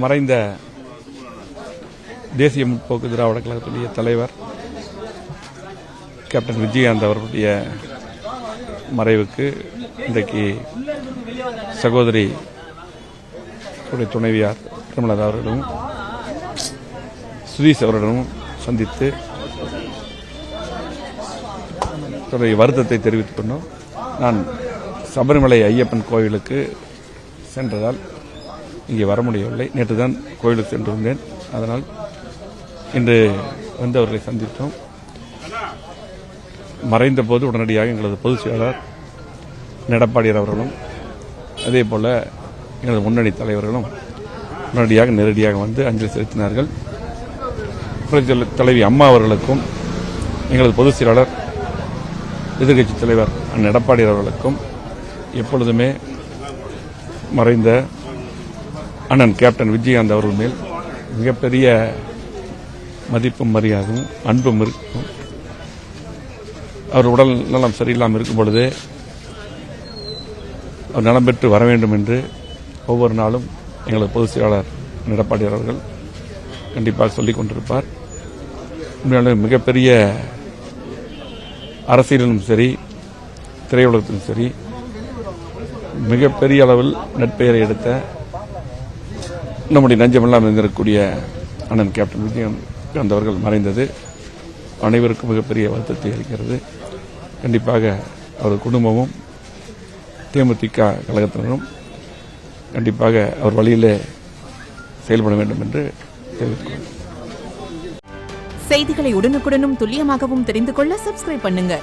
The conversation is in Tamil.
மறைந்த தேசிய முற்போக்கு திராவிட கழகத்துடைய தலைவர் கேப்டன் விஜயகாந்த் அவர்களுடைய மறைவுக்கு இன்றைக்கு சகோதரி துணைவியார் பிரேமலதா அவர்களிடம் சுதீஷ் அவர்களிடம் சந்தித்து வருத்தத்தை தெரிவித்துக் கொண்டோம். நான் சபரிமலை ஐயப்பன் கோவிலுக்கு சென்றதால் இங்கே வர முடியவில்லை. நேற்று தான் கோவிலுக்கு சென்றிருந்தேன். அதனால் இன்று வந்து அவர்களை சந்தித்தோம். மறைந்த போது உடனடியாக எங்களது பொதுச் செயலாளர் எடப்பாடியார் அவர்களும் அதேபோல எங்களது முன்னணி தலைவர்களும் உடனடியாக நேரடியாக வந்து அஞ்சலி செலுத்தினார்கள். தலைவி அம்மா அவர்களுக்கும் எங்களது பொதுச் செயலாளர் எதிர்க்கட்சித் தலைவர் எடப்பாடியார் அவர்களுக்கும் எப்பொழுதுமே மறைந்த அண்ணன் கேப்டன் விஜயகாந்த் அவர்கள் மேல் மிகப்பெரிய மதிப்பும் மரியாதையும் அன்பும் இருக்கும். அவர் உடல் நலம் சரியில்லாமல் இருக்கும் பொழுதே அவர் நலம் பெற்று வர வேண்டும் என்று ஒவ்வொரு நாளும் எங்களது பொதுச் செயலாளர் எடப்பாடியார் அவர்கள் கண்டிப்பாக சொல்லிக் கொண்டிருப்பார். உண்மையாலே மிகப்பெரிய அரசியலிலும் சரி திரையுலகத்திலும் சரி மிகப்பெரிய அளவில் நட்பெயரை எடுத்த நம்முடைய நஞ்சமெல்லாம் இருந்திருக்கக்கூடிய அண்ணன் கேப்டன் விஜயகாந்த் அவர்கள் மறைந்தது அனைவருக்கும் மிகப்பெரிய வருத்தத்தை அளிக்கிறது. கண்டிப்பாக அவரது குடும்பமும் தேமுதிக கழகத்தினரும் கண்டிப்பாக அவர் வழியிலே செயல்பட வேண்டும் என்று தெரிவித்துள்ளனர். செய்திகளை உடனுக்குடனும் துல்லியமாகவும் தெரிந்து கொள்ள சப்ஸ்கிரைப் பண்ணுங்க.